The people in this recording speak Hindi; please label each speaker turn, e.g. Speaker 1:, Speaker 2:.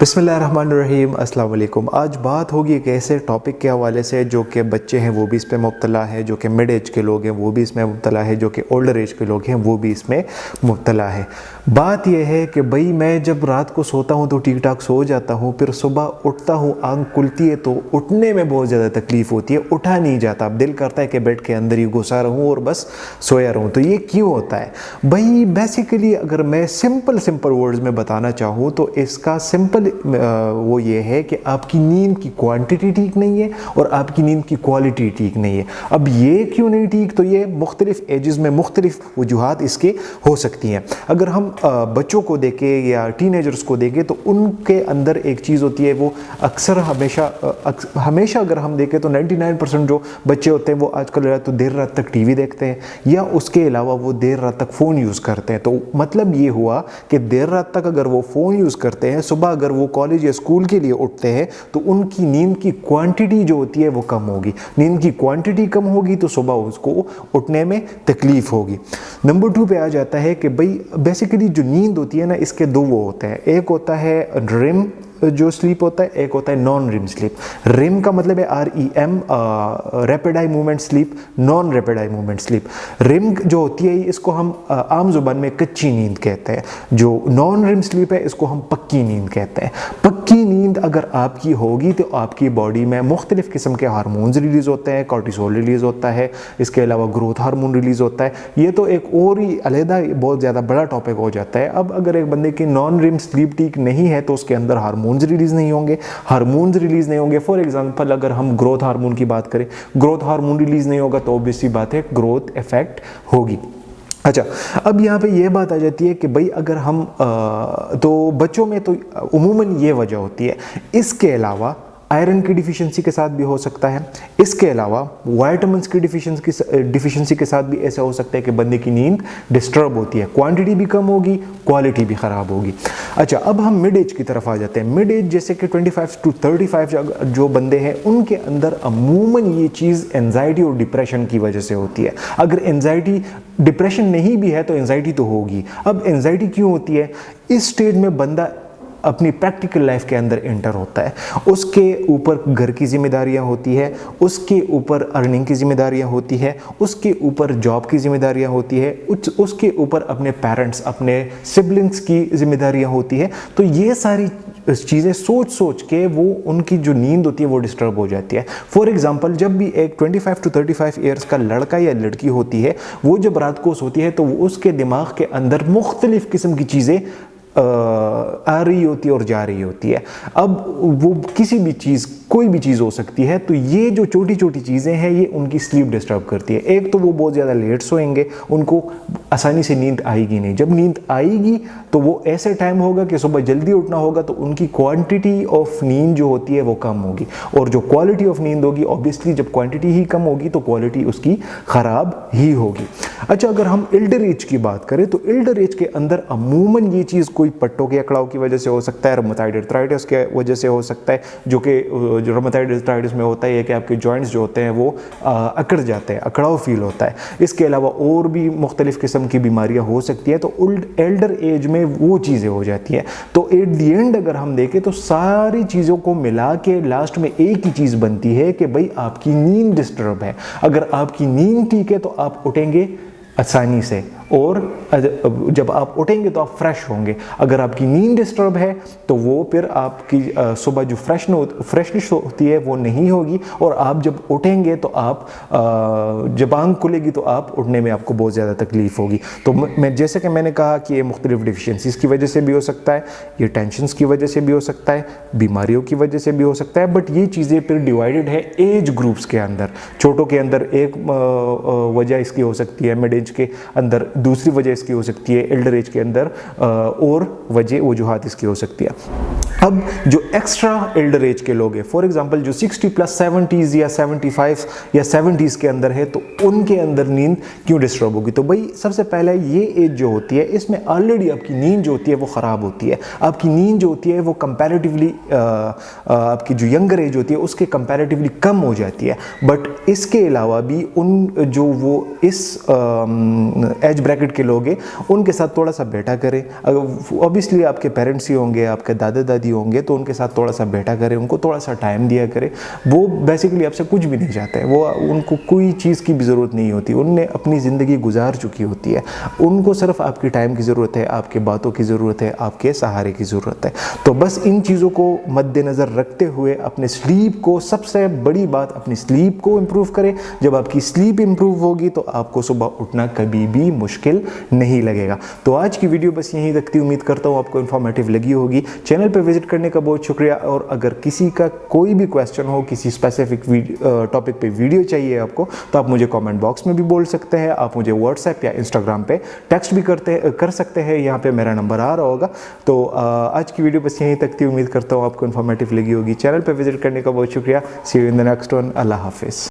Speaker 1: बिस्मिल्लाहिर्रहमानिर्रहीम, अस्सलाम वालेकुम। आज बात होगी एक ऐसे टॉपिक के हवाले से जो कि बच्चे हैं वो भी इस पे मुब्तला है, जो कि मिड एज के लोग हैं वो भी इसमें मुब्तला है, जो कि ओल्डर एज के लोग हैं वो भी इसमें मुब्तला है। बात यह है कि भाई मैं जब रात को सोता हूँ तो ठीक ठाक सो जाता हूँ, फिर सुबह उठता हूँ, आँख खुलती है तो उठने में बहुत ज़्यादा तकलीफ़ होती है, उठा नहीं जाता। अब दिल करता है कि बेड के अंदर ही घुसा रहूँ और बस सोया रहूँ। तो ये क्यों होता है भाई? बेसिकली अगर मैं सिंपल वर्ड्स में बताना चाहूँ तो इसका सिंपल वो ये है कि आपकी नींद की क्वांटिटी ठीक नहीं है और आपकी नींद की क्वालिटी ठीक नहीं है। अब ये क्यों नहीं ठीक? तो ये मुख्तलिफ एजेस में मुख्तलिफ वजूहात इसके हो सकती हैं। अगर हम बच्चों को देखें या टीनेजर्स को देखें तो उनके अंदर एक चीज़ होती है, वो अक्सर हमेशा अगर हम देखें तो 99% जो बच्चे होते हैं वो आजकल या तो देर रात तक टीवी देखते हैं या उसके अलावा वो देर रात तक फ़ोन यूज़ करते हैं। तो मतलब ये हुआ कि देर रात तक अगर वो फ़ोन यूज़ करते हैं, सुबह अगर वो कॉलेज या स्कूल के लिए उठते हैं तो उनकी नींद की क्वांटिटी जो होती है वो कम होगी। नींद की क्वांटिटी कम होगी तो सुबह उसको उठने में तकलीफ़ होगी। नंबर 2 पे आ जाता है कि भाई बेसिकली जो नींद होती है ना, इसके दो वो होते हैं। एक होता है रिम जो स्लीप होता है, एक होता है नॉन रिम स्लीप। रिम का मतलब है REM, rapid eye movement sleep, non rapid eye movement sleep. REM जो होती है इसको हम आम जुबान में कच्ची नींद कहते हैं। जो नॉन रिम स्लीप है इसको हम पक्की नींद कहते हैं। पक्की नींद अगर आपकी होगी तो आपकी बॉडी में मुख्तलिफ़ किस्म के हार्मोन्स रिलीज़ होते हैं, कॉर्टिसोल रिलीज़ होता है, इसके अलावा ग्रोथ हार्मोन रिलीज़ होता है। ये तो एक और ही अलहदा बहुत ज़्यादा बड़ा टॉपिक हो जाता है। अब अगर एक बंदे की नॉन रिम स्लीप ठीक नहीं है तो उसके अंदर हार्मोन्स रिलीज़ नहीं होंगे। फॉर एग्जांपल अगर हम ग्रोथ हार्मोन की बात करें, ग्रोथ हार्मोन रिलीज़ नहीं होगा तो ऑब्वियसली बात है ग्रोथ इफेक्ट होगी। अच्छा, अब यहाँ पे ये बात आ जाती है कि भाई अगर हम तो बच्चों में तो उमूमन ये वजह होती है। इसके अलावा आयरन की डिफिशिएंसी के साथ भी हो सकता है। इसके अलावा विटामिन्स की डिफिशिएंसी के साथ भी ऐसा हो सकता है कि बंदे की नींद डिस्टर्ब होती है, क्वांटिटी भी कम होगी, क्वालिटी भी ख़राब होगी। अच्छा, अब हम मिड एज की तरफ आ जाते हैं। मिड एज जैसे कि 25 to 35 जो बंदे हैं उनके अंदर अमूमन ये चीज़ एंजाइटी और डिप्रेशन की वजह से होती है। अगर एंजाइटी डिप्रेशन नहीं भी है तो एंजाइटी तो होगी। अब एंजाइटी क्यों होती है? इस स्टेज में बंदा अपनी प्रैक्टिकल लाइफ के अंदर एंटर होता है। उसके ऊपर घर की जिम्मेदारियां होती है, उसके ऊपर अर्निंग की जिम्मेदारियां होती है, उसके ऊपर जॉब की जिम्मेदारियां होती है, उसके ऊपर अपने पेरेंट्स, अपने सिबलिंग्स की जिम्मेदारियां होती है। तो ये सारी चीज़ें सोच के वो उनकी जो नींद होती है वो डिस्टर्ब हो जाती है। फॉर एग्जांपल जब भी एक 25 to 35 ईयर्स का लड़का या लड़की होती है, वो जब रात को सोती है तो उसके दिमाग के अंदर मुख्तलिफ़ किस्म की चीज़ें आ रही होती है और जा रही होती है। अब वो किसी भी चीज़, कोई भी चीज़ हो सकती है। तो ये जो छोटी छोटी चीज़ें हैं ये उनकी स्लीप डिस्टर्ब करती है। एक तो वो बहुत ज़्यादा लेट सोएंगे, उनको आसानी से नींद आएगी नहीं। जब नींद आएगी तो वो ऐसे टाइम होगा कि सुबह जल्दी उठना होगा, तो उनकी क्वांटिटी ऑफ नींद जो होती है वो कम होगी, और जो क्वालिटी ऑफ नींद होगी ऑब्वियसली जब क्वांटिटी ही कम होगी तो क्वालिटी उसकी ख़राब ही होगी। अच्छा, अगर हम एल्डर एज की बात करें तो एल्डर एज के अंदर अमूमन ये चीज़ कोई पट्टों के अकड़ाव की वजह से हो सकता है, रुमेटॉइड आर्थराइटिस के वजह से हो सकता है, जो कि रुमेटॉइड आर्थराइटिस में होता है कि आपके जॉइंट्स जो होते हैं वो अकड़ जाते हैं, अकड़ाव फील होता है। इसके अलावा और भी मुख्तलिफ़ किस्म की बीमारियां हो सकती है। तो एल्डर एज में वो चीज़ें हो जाती हैं। तो एट दी एंड अगर हम देखें तो सारी चीज़ों को मिला के लास्ट में एक ही चीज़ बनती है कि भाई आपकी नींद डिस्टर्ब है। अगर आपकी नींद ठीक है तो आप उठेंगे आसानी से, और जब आप उठेंगे तो आप फ्रेश होंगे। अगर आपकी नींद डिस्टर्ब है तो वो फिर आपकी सुबह जो फ्रेशनेस होती है वो नहीं होगी, और आप जब उठेंगे तो आप जब आँख खुलेगी तो आप उठने में आपको बहुत ज़्यादा तकलीफ़ होगी। तो मैं जैसे कि मैंने कहा कि ये मुख्तलिफ़ डिफिशिएंसीज़ की वजह से भी हो सकता है, ये टेंशन्स की वजह से भी हो सकता है, बीमारियों की वजह से भी हो सकता है। बट ये चीज़ें फिर डिवाइडेड है एज ग्रुप्स के अंदर। छोटों के अंदर एक वजह इसकी हो सकती है, मिड एज के अंदर दूसरी वजह इसकी हो सकती है, एल्डर एज के अंदर और वजूहात इसकी हो सकती है। अब जो एक्स्ट्रा एल्डर एज के लोग हैं, फॉर एग्जांपल जो 60 प्लस 70s या 75 या 70s के अंदर है, तो उनके अंदर नींद क्यों डिस्टर्ब होगी? तो भाई सबसे पहले ये एज जो होती है इसमें ऑलरेडी आपकी नींद जो होती है वो ख़राब होती है। आपकी नींद जो होती है वो कंपैरेटिवली आपकी जो यंगर एज होती है उसके कंपैरेटिवली कम हो जाती है। बट इसके अलावा भी उन जो वो इस एज ब्रैकेट के लोग हैं उनके साथ थोड़ा सा बैठा करें। ऑब्वियसली आपके पेरेंट्स ही होंगे, आपके दादा दादी होंगे, तो उनके साथ थोड़ा सा बैठा करें, उनको थोड़ा सा टाइम दिया करें। वो बेसिकली आपसे कुछ भी नहीं चाहते हैं, वो उनको कोई चीज़ की भी ज़रूरत नहीं होती, उनने अपनी ज़िंदगी गुजार चुकी होती है, उनको सिर्फ आपकी टाइम की ज़रूरत है, आपके बातों की ज़रूरत है, आपके सहारे की ज़रूरत है। तो बस इन चीज़ों को मद्देनज़र रखते हुए अपने स्लीप को, सबसे बड़ी बात अपनी स्लीप को इम्प्रूव करें। जब आपकी स्लीप इम्प्रूव होगी तो आपको सुबह उठना कभी भी मुश्किल नहीं लगेगा। तो आज की वीडियो बस यहीं तक थी, उम्मीद करता हूँ आपको इन्फॉर्मेटिव लगी होगी। चैनल पर विजिट करने का बहुत शुक्रिया, और अगर किसी का कोई भी क्वेश्चन हो, किसी स्पेसिफिक टॉपिक पे वीडियो चाहिए आपको, तो आप मुझे कमेंट बॉक्स में भी बोल सकते हैं, आप मुझे व्हाट्सएप या इंस्टाग्राम पे टेक्स्ट भी कर सकते हैं, यहाँ पे मेरा नंबर आ रहा होगा। तो आज की वीडियो बस यहीं तक थी, उम्मीद करता हूँ आपको इन्फॉर्मेटिव लगी होगी। चैनल पे विजिट करने का बहुत शुक्रिया। See you in the next one. अल्लाह हाफिज़।